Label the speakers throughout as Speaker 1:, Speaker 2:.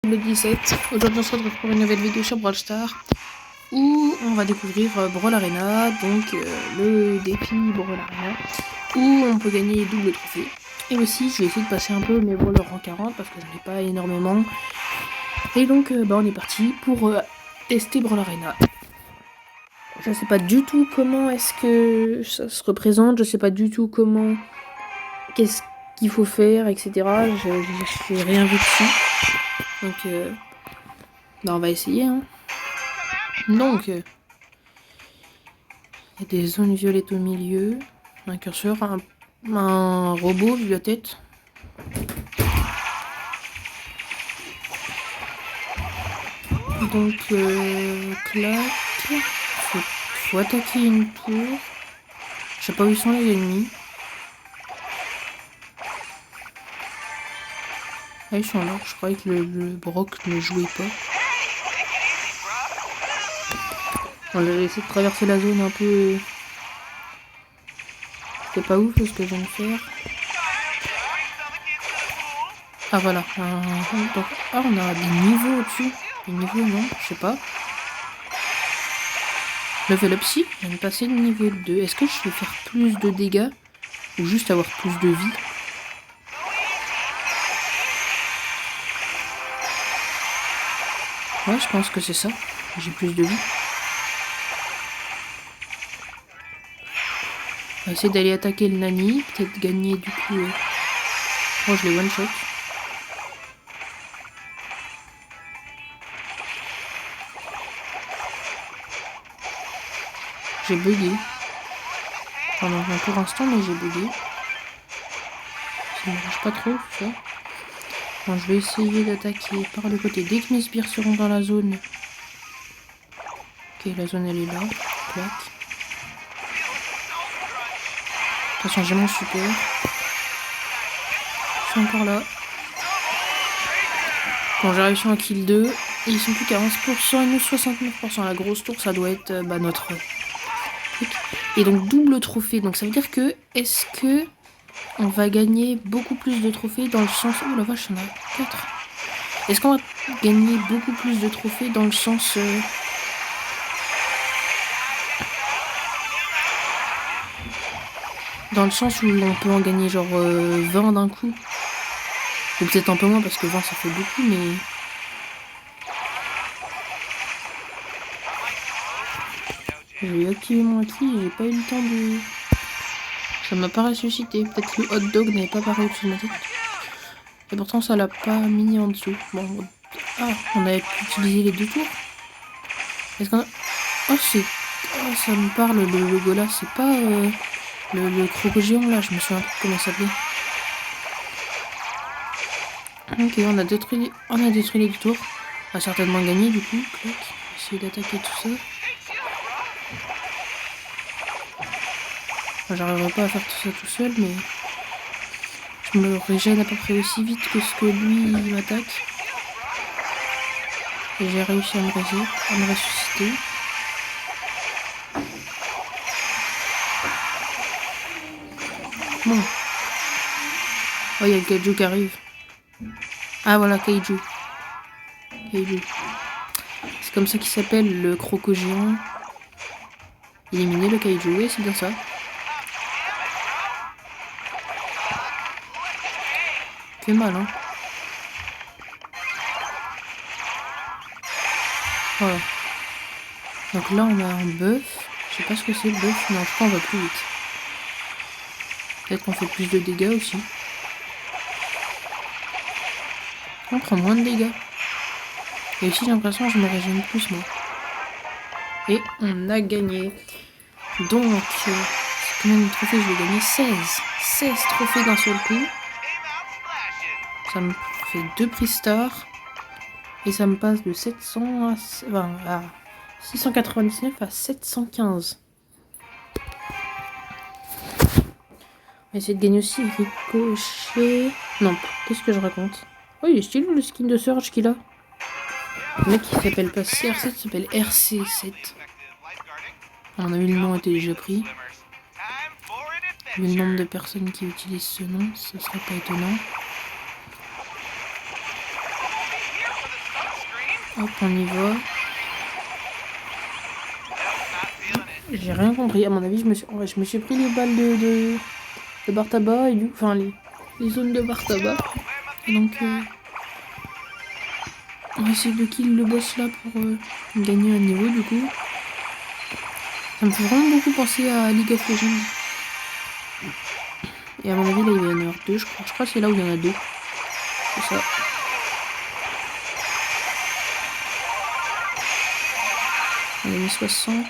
Speaker 1: le 17. Aujourd'hui on se retrouve pour une nouvelle vidéo sur Brawl Stars où on va découvrir Brawl Arena, donc le défi Brawl Arena où on peut gagner double trophée. Et aussi je vais essayer de passer un peu mes brawlers en 40 parce que j'en ai pas énormément. Et donc on est parti pour tester Brawl Arena. Je sais pas du tout comment est-ce que ça se représente, je sais pas du tout comment, qu'est-ce qu'il faut faire, etc. Je n'ai rien vu dessus. Donc on va essayer. Hein. Donc, il y a des zones violettes au milieu, un curseur, un robot vu la tête. Donc, clac, faut attaquer une tour. Je sais pas où ils sont les ennemis. Ah, ils sont là. Je croyais que le Brock ne jouait pas. On va essayer de traverser la zone un peu. C'était pas ouf ce que je viens de faire. Ah voilà. Donc, on a des niveaux au-dessus. Des niveaux non, je sais pas. Level up si, je viens de passer le niveau 2. Est-ce que je vais faire plus de dégâts ou juste avoir plus de vie? Ouais, je pense que c'est ça. J'ai plus de vie. On va essayer d'aller attaquer le Nani. Peut-être gagner du coup. Oh, je l'ai one shot. J'ai bugué. Pendant un court instant, mais j'ai bugué. Ça ne marche pas trop, ça. Bon, je vais essayer d'attaquer par le côté. Dès que mes sbires seront dans la zone. Ok, la zone elle est là. Clac. De toute façon, j'ai mon super. Je suis encore là. Bon, j'ai réussi un kill 2. Et ils sont plus qu'à 11% et nous 69%. La grosse tour, ça doit être notre truc. Et donc, double trophée. Donc, ça veut dire que, est-ce que on va gagner beaucoup plus de trophées dans le sens... Oh la vache, il y en a 4. Est-ce qu'on va gagner beaucoup plus de trophées dans le sens... Dans le sens où on peut en gagner genre 20 d'un coup. Ou peut-être un peu moins parce que 20 ça fait beaucoup, mais... J'ai activé mon acquis et j'ai pas eu le temps de... Ça m'a pas ressuscité. Peut-être que le hot dog n'avait pas paru au-dessus de ma tête. Et pourtant ça l'a pas mis en dessous. Bon, ah, on avait pu utiliser les deux tours. Est-ce qu'on a... Oh, c'est... Oh, ça me parle, le logo là. C'est pas le croco géant là. Je me souviens plus comment ça s'appelait. Ok, on a détruit les deux tours. On va certainement gagner du coup. Clac. Essayer d'attaquer tout ça. J'arriverai pas à faire tout ça tout seul, mais je me régène à peu près aussi vite que ce que lui il m'attaque. Et j'ai réussi à me ressusciter. Bon. Oh, il y a le kaiju qui arrive. Ah voilà, kaiju. C'est comme ça qu'il s'appelle, le croco géant. Éliminer le kaiju, oui, c'est bien ça. Fait mal, hein. Voilà. Donc là, on a un bœuf. Je sais pas ce que c'est le bœuf, mais en tout cas, on va plus vite. Peut-être qu'on fait plus de dégâts aussi. On prend moins de dégâts. Et aussi, j'ai l'impression que je me régène plus, moi. Et on a gagné. Donc, combien de trophées je vais gagner? 16. 16 trophées d'un seul coup. Ça me fait 2 prix star. Et ça me passe de 700 à 699 à 715. On va essayer de gagner aussi Ricochet. Non, qu'est-ce que je raconte? Oh, il est stylé le skin de Surge qu'il a. Le mec qui s'appelle pas CR7, s'appelle RC7. À mon avis, le nom était déjà pris. Vu le nombre de personnes qui utilisent ce nom, ce serait pas étonnant. Hop, on y va. J'ai rien compris. À mon avis, je me suis pris les balles de bar tabac et du coup, enfin les zones de bar tabac. Et donc, on va essayer de kill le boss là pour gagner un niveau du coup. Ça me fait vraiment beaucoup penser à League of Legends. Et à mon avis, là, il va y en avoir deux, je crois. Je crois que c'est là où il y en a deux. C'est ça. On a mis 60.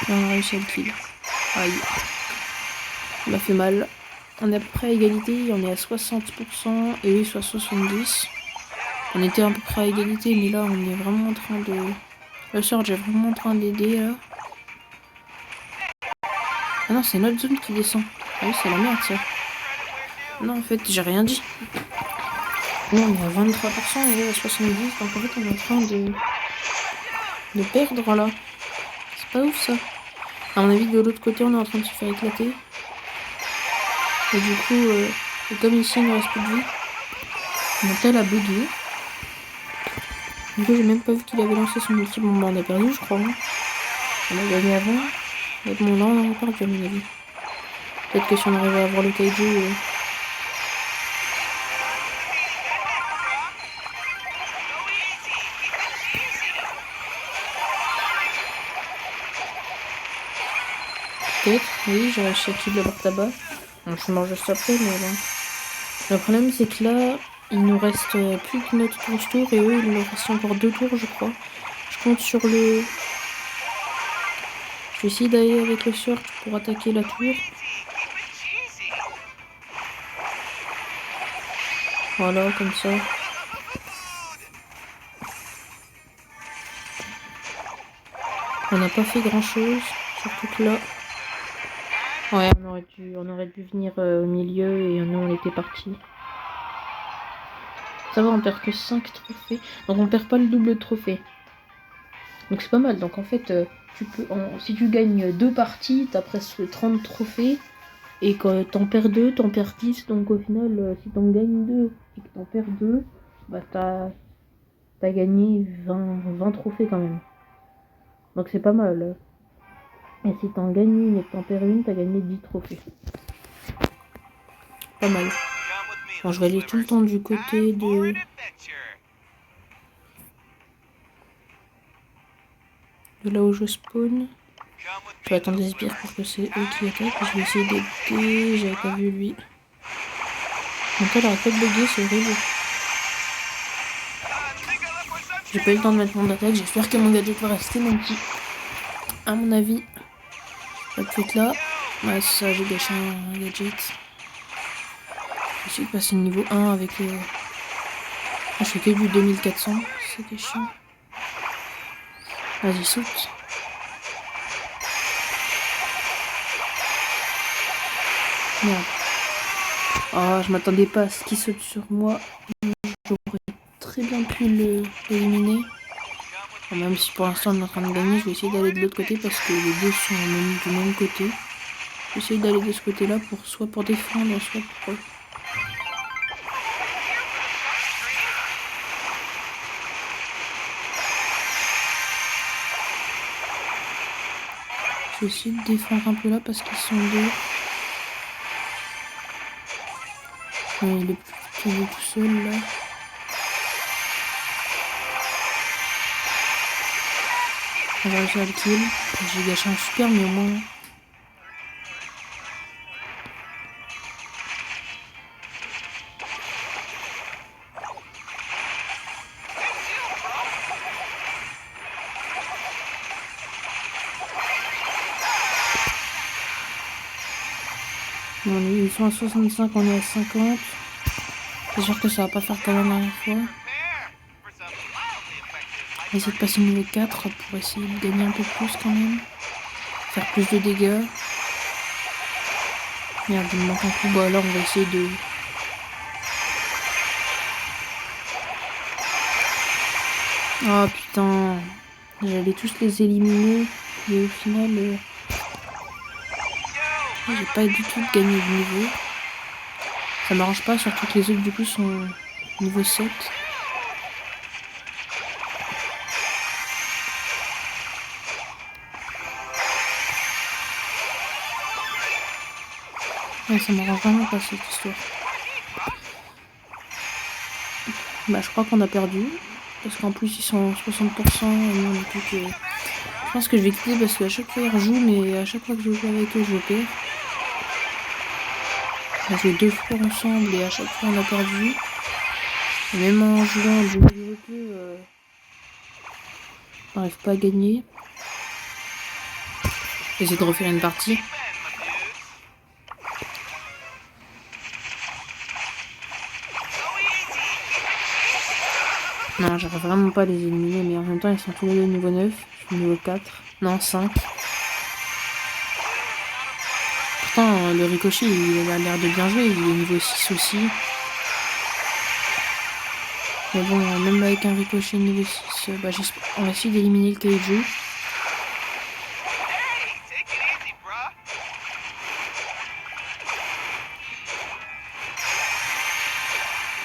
Speaker 1: Et on a réussi à le kill. Aïe. Il m'a fait mal. On est à peu près à égalité. On est à 60% et lui soit 70%. On était à peu près à égalité, mais là, on est vraiment en train de... Le Surge est vraiment en train d'aider, là. Ah non, c'est notre zone qui descend. Ah oui, c'est la merde, ça. Non, en fait, j'ai rien dit. Non, on est à 23% et lui à 70%. Donc, en fait, on est en train de perdre, là. C'est pas ouf, ça. À mon avis, de l'autre côté, on est en train de se faire éclater. Et du coup, comme ici, il ne reste plus de vie, mon tel a bugué. Du coup, j'ai même pas vu qu'il avait lancé son ulti. Bon, bah, on a perdu, je crois. Hein. On a gagné avant. Mais bon, là, on a perdu, à mon avis. Peut-être que si on arrive à avoir le kaiju... Peut-être, oui, j'ai réussi à kill le bar tabac. Bon, je suis mort juste après, mais bon. Le problème, c'est que là, il nous reste plus que notre 11 tours et eux, il nous reste encore 2 tours, je crois. Je compte sur le... Je vais essayer d'aller avec le Surge pour attaquer la tour. Voilà, comme ça. On n'a pas fait grand chose, surtout que là... Ouais, on aurait dû venir au milieu et nous on était partis. Ça va, on perd que 5 trophées. Donc on perd pas le double de trophées. Donc c'est pas mal. Donc en fait, si tu gagnes 2 parties, t'as presque 30 trophées. Et quand t'en perds 2, t'en perds 10. Donc au final, si t'en gagnes 2 et que t'en perds 2, bah t'as gagné 20 trophées quand même. Donc c'est pas mal. Et si t'en gagnes une et que t'en perds une, t'as gagné 10 trophées. Pas mal. Bon, je vais aller tout le temps du côté de là où je spawn. Je vais attendre des sbires pour que c'est eux qui attaquent. Je vais essayer d'aider. J'avais pas vu lui. Donc elle arrête pas de bugger, c'est horrible. J'ai pas eu le temps de mettre mon attaque. J'espère que mon gadget va rester, mon petit. À mon avis. Ça peut être là. Ouais, c'est ça, j'ai gâché un gadget. J'essaie de passer le niveau 1 avec je fais que du 2400. C'est chiant. Vas-y, saute. Merde. Oh, je m'attendais pas à ce qu'il saute sur moi. J'aurais très bien pu l'éliminer. Même si pour l'instant on est en train de gagner, je vais essayer d'aller de l'autre côté parce que les deux sont du même côté. Je vais essayer d'aller de ce côté là soit pour défendre, soit pour... Je vais essayer de défendre un peu là parce qu'ils sont deux. Ouais, il est plutôt tout seul là. On va réussir à le kill. J'ai gâché un super, mais au moins... Bon, ils sont à 65, on est à 50. C'est sûr que ça va pas faire comme la dernière fois. On va essayer de passer au niveau 4 pour essayer de gagner un peu plus quand même. Faire plus de dégâts. Merde, il me manque un coup. Bon, alors on va essayer de... Oh putain. J'allais tous les éliminer. Et au final... j'ai pas du tout gagné de niveau. Ça m'arrange pas, surtout que les autres du coup sont Niveau 7. Ouais, ça m'arrange vraiment pas cette histoire. Bah je crois qu'on a perdu. Parce qu'en plus ils sont 60% et nous on est plus que... Je pense que je vais quitter parce qu'à chaque fois ils rejouent, mais à chaque fois que je joue avec eux je perds. On a joué 2 fois ensemble et à chaque fois on a perdu. Et même en jouant du avec eux, on n'arrive pas à gagner. J'essaie de refaire une partie. Non, j'arrive vraiment pas à les éliminer, mais en même temps, ils sont tous les deux niveau 9. Je suis niveau 4. Non, 5. Pourtant, le Ricochet, il a l'air de bien jouer. Il est niveau 6 aussi. Mais bon, même avec un Ricochet niveau 6, bah, on va essayer d'éliminer le Kaiju.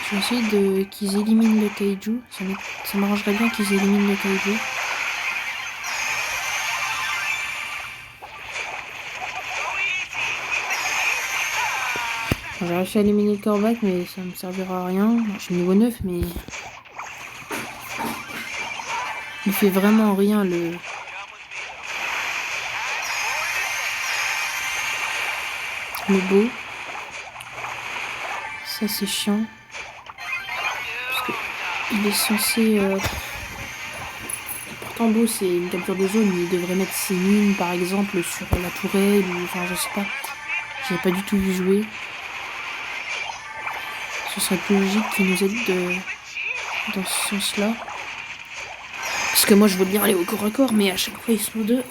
Speaker 1: Je vais essayer qu'ils éliminent le Kaiju. Ça m'arrangerait bien qu'ils éliminent le Kaiju. J'ai réussi à éliminer le Corvac, mais ça me servira à rien. Je suis niveau 9, mais... il fait vraiment rien, le beau. Ça, c'est chiant. Parce que il est censé... Pourtant, beau, c'est une capture de zone. Il devrait mettre ses mines, par exemple, sur la tourelle. Ou... Enfin, je sais pas. J'ai pas du tout vu jouer. Ce serait plus logique qu'il nous aide dans ce sens-là. Parce que moi, je veux bien aller au corps à corps, mais à chaque fois, ils sont deux.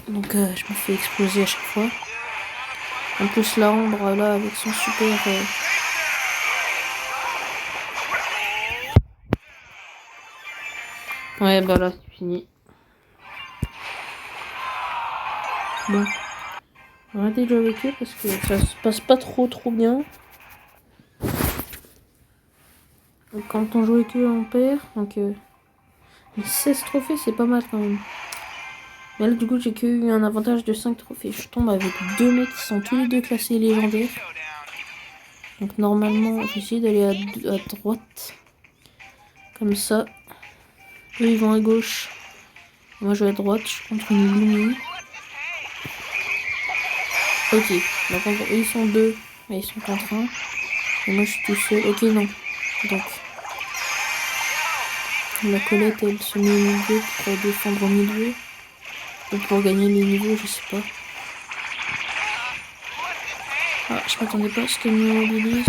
Speaker 1: Donc, je me fais exploser à chaque fois. En plus, la Ambre, là, avec son super... Ouais, bah là, c'est fini. Bon. On va arrêter de jouer avec eux parce que ça se passe pas trop bien. Donc, quand on joue avec eux, on perd. Donc, 16 trophées, c'est pas mal quand même. Mais là, du coup, j'ai que eu un avantage de 5 trophées. Je tombe avec 2 mecs qui sont tous les deux classés légendaires. Donc, normalement, je vais essayer d'aller à droite. Comme ça. Eux, ils vont à gauche. Moi, je vais à droite. Je suis contre une Lumi. Ok. Donc, eux, ils sont deux. Mais ils sont contre un. Et moi, je suis tout seul. Ok, non. Donc, la Colette, elle se met au milieu pour défendre au milieu. Ou pour gagner les niveaux, je sais pas. Ah, je m'attendais pas à ce qu'elle me mobilise.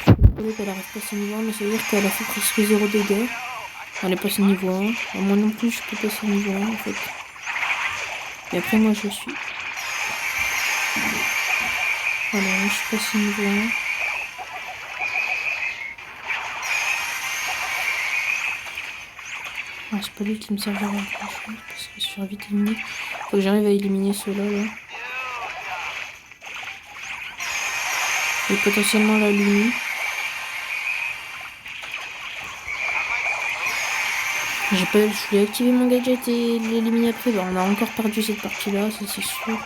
Speaker 1: La Colette, elle arrive pas à passer niveau 1, mais ça veut dire qu'elle a fait presque 0 dégâts. Elle est passée niveau 1. Alors, moi non plus, je peux passer niveau 1 en fait. Et après, moi, je suis. Voilà, je suis passé niveau 1. Ah, c'est pas lui qui me servira à grand chose parce qu'il se fait vite éliminer. Faut que j'arrive à éliminer ceux-là là. Et potentiellement la Lumi. Je voulais activer mon gadget et l'éliminer après. Bah, on a encore perdu cette partie-là, ça c'est sûr.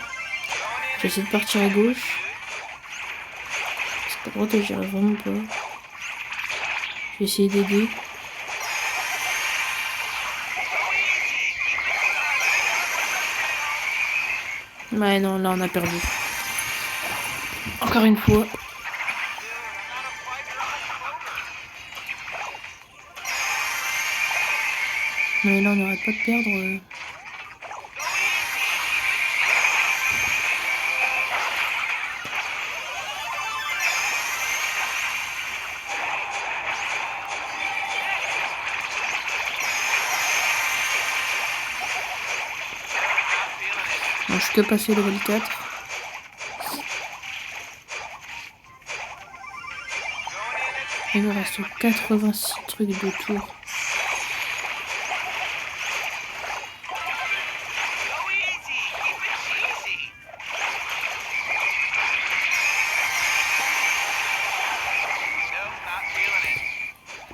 Speaker 1: J'essaie de partir à gauche. Parce qu'à droite, j'y arrive vraiment pas. Je vais essayer d'aider. Ouais, non, là on a perdu. Encore une fois. Mais là on n'arrête pas de perdre. Bon, je peux passer level 4. Il me reste 86 trucs de tour.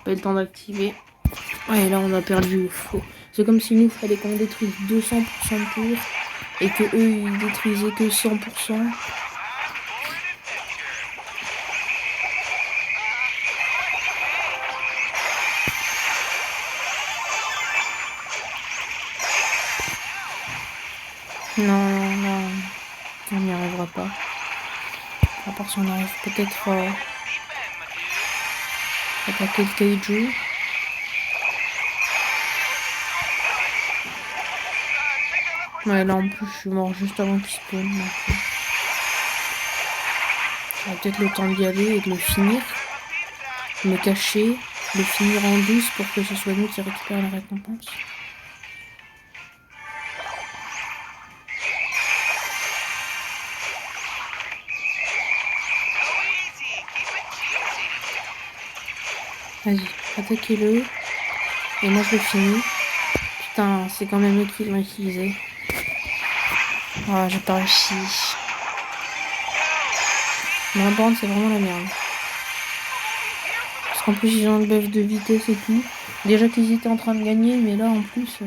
Speaker 1: pas eu le temps d'activer. Ouais, là on a perdu le faux. C'est comme s'il nous fallait qu'on détruise 200% de tour et que eux ils détruisaient que 100%. Non, on n'y arrivera pas. À part si on arrive peut-être à attaquer le kaiju. Ouais, là en plus je suis mort juste avant qu'il spawn. J'aurai peut-être le temps d'y aller et de le finir. Me cacher, le finir en douce pour que ce soit nous qui récupère la récompense. Vas-y, attaquez-le. Et moi je le finis. Putain, c'est quand même eux qui l'ont utilisé. Ah, j'ai pas réussi. Mais par contre, c'est vraiment la merde. Parce qu'en plus, ils ont le buff de vitesse et tout. Déjà qu'ils étaient en train de gagner, mais là en plus.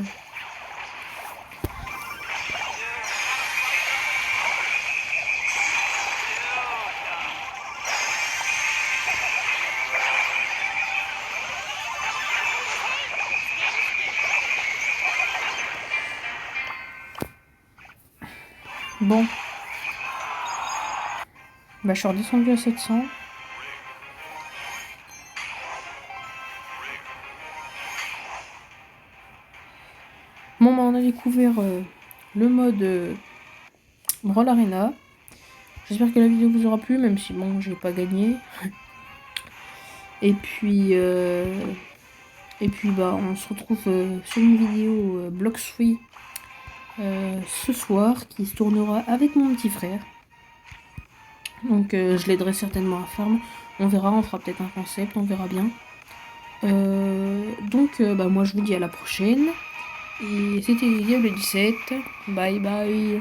Speaker 1: Bon. Bah, je suis redescendu à 700. Bon, bah, on a découvert le mode Brawl Arena. J'espère que la vidéo vous aura plu, même si bon, j'ai pas gagné. Et puis bah, on se retrouve sur une vidéo Blox Free ce soir qui se tournera avec mon petit frère. Donc je l'aiderai certainement à farm. On verra, on fera peut-être un concept, on verra bien. Donc bah, moi je vous dis à la prochaine. Et c'était Diable 17. Bye bye.